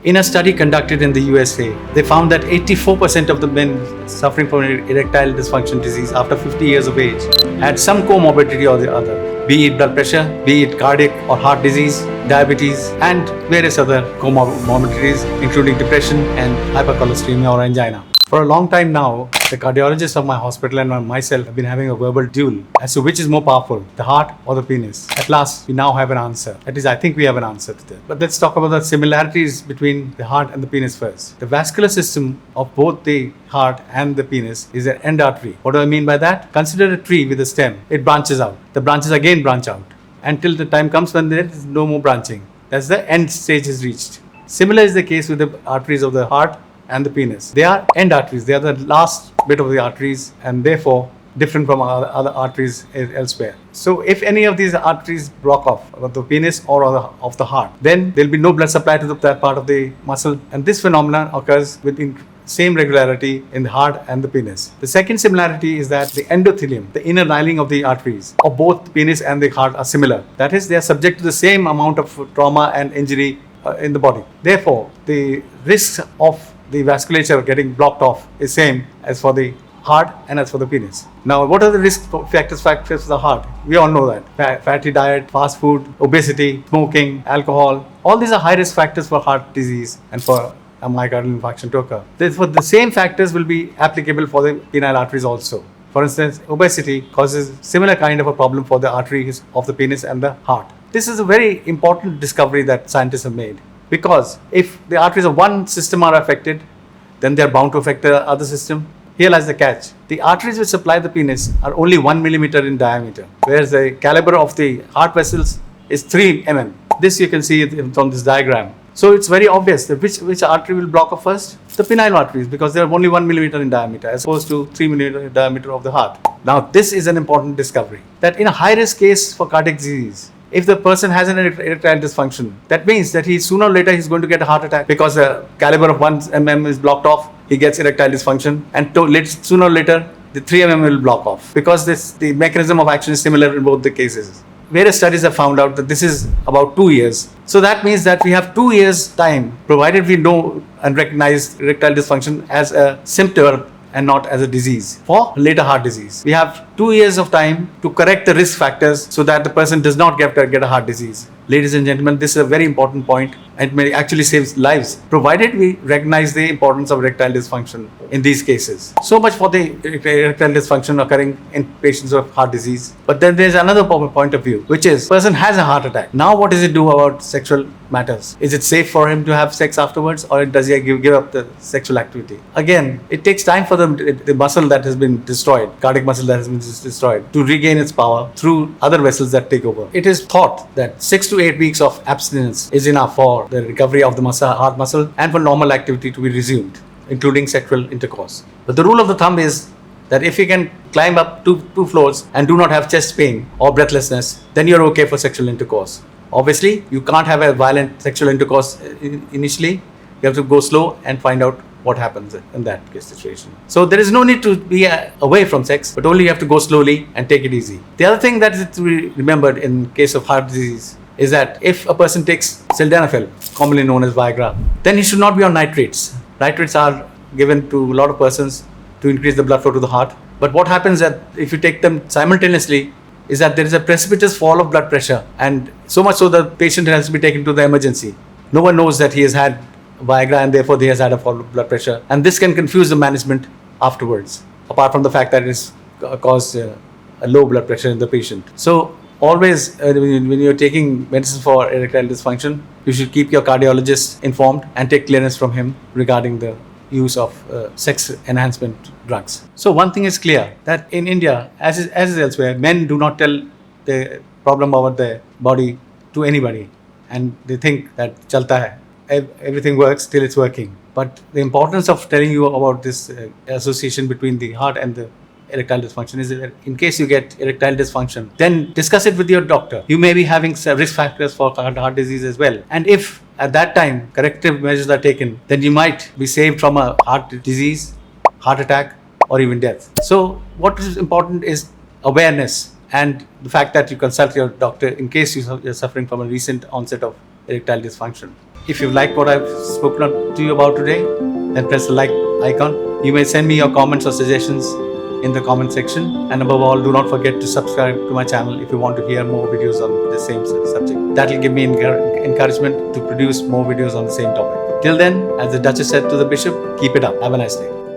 In a study conducted in the USA, they found that 84% of the men suffering from erectile dysfunction disease after 50 years of age had some comorbidity or the other, be it blood pressure, be it cardiac or heart disease, diabetes, and various other comorbidities, including depression and hypercholesteremia or angina. For a long time now, the cardiologist of my hospital and myself have been having a verbal duel as to which is more powerful, the heart or the penis. At last, we now have an answer. At least I think we have an answer to that. But let's talk about the similarities between the heart and the penis first. The vascular system of both the heart and the penis is an end artery. What do I mean by that? Consider a tree with a stem. It branches out. The branches again branch out until the time comes when there is no more branching. That's the end stage is reached. Similar is the case with the arteries of the heart and the penis. They are end arteries. They are the last bit of the arteries and therefore different from other arteries elsewhere. So if any of these arteries block off of the penis or of the heart, then there will be no blood supply to that part of the muscle, and this phenomenon occurs with same regularity in the heart and the penis. The second similarity is that the endothelium, the inner lining of the arteries of both the penis and the heart are similar. That is, they are subject to the same amount of trauma and injury in the body. Therefore, the risks of the vasculature getting blocked off is same as for the heart and as for the penis. Now, what are the risk factors for the heart? We all know that. Fatty diet, fast food, obesity, smoking, alcohol, all these are high risk factors for heart disease and for a myocardial infarction to occur. Therefore, the same factors will be applicable for the penile arteries also. For instance, obesity causes similar kind of a problem for the arteries of the penis and the heart. This is a very important discovery that scientists have made. Because if the arteries of one system are affected, then they are bound to affect the other system. Here lies the catch. The arteries which supply the penis are only 1 millimeter in diameter, whereas the caliber of the heart vessels is 3 mm. This you can see from this diagram. So it's very obvious that which artery will block off first? The penile arteries, because they are only 1 millimeter in diameter as opposed to 3 millimeter in diameter of the heart. Now this is an important discovery, that in a high risk case for cardiac disease, if the person has an erectile dysfunction, that means that sooner or later he's going to get a heart attack because the caliber of 1 mm is blocked off. He gets erectile dysfunction, and sooner or later the 3 mm will block off because the mechanism of action is similar in both the cases. Various studies have found out that this is about 2 years. So that means that we have 2 years time, provided we know and recognize erectile dysfunction as a symptom and not as a disease for later heart disease. We have 2 years of time to correct the risk factors so that the person does not get a heart disease. Ladies and gentlemen, this is a very important point and may actually save lives, provided we recognize the importance of erectile dysfunction in these cases. So much for the erectile dysfunction occurring in patients of heart disease. But then there's another point of view, which is person has a heart attack. Now what does it do about sexual matters? Is it safe for him to have sex afterwards, or does he give up the sexual activity? Again, it takes time for the muscle that has been destroyed, cardiac muscle that has been destroyed, to regain its power through other vessels that take over. It is thought that 6 to 8 weeks of abstinence is enough for the recovery of the heart muscle and for normal activity to be resumed, including sexual intercourse. But the rule of the thumb is that if you can climb up two floors and do not have chest pain or breathlessness, then you're okay for sexual intercourse. Obviously, you can't have a violent sexual intercourse initially. You have to go slow and find out what happens in that situation. So there is no need to be away from sex, but only you have to go slowly and take it easy. The other thing that is to be remembered in case of heart disease is that if a person takes sildenafil, commonly known as Viagra, then he should not be on nitrates. Nitrates are given to a lot of persons to increase the blood flow to the heart. But what happens that if you take them simultaneously is that there is a precipitous fall of blood pressure, and so much so the patient has to be taken to the emergency. No one knows that he has had Viagra and therefore he has had a fall of blood pressure, and this can confuse the management afterwards, apart from the fact that it has caused a low blood pressure in the patient. So always when you're taking medicine for erectile dysfunction, you should keep your cardiologist informed and take clearance from him regarding the use of sex enhancement drugs. So one thing is clear, that in India, as is elsewhere, men do not tell the problem about their body to anybody, and they think that chalta hai. Everything works till it's working. But the importance of telling you about this association between the heart and the erectile dysfunction is that in case you get erectile dysfunction, then discuss it with your doctor. You may be having risk factors for heart disease as well. And if at that time corrective measures are taken, then you might be saved from a heart disease, heart attack, or even death. So what is important is awareness and the fact that you consult your doctor in case you're suffering from a recent onset of erectile dysfunction. If you like what I've spoken to you about today, then press the like icon. You may send me your comments or suggestions in the comment section. And above all, do not forget to subscribe to my channel if you want to hear more videos on the same subject. That will give me encouragement to produce more videos on the same topic. Till then, as the Duchess said to the Bishop, keep it up. Have a nice day.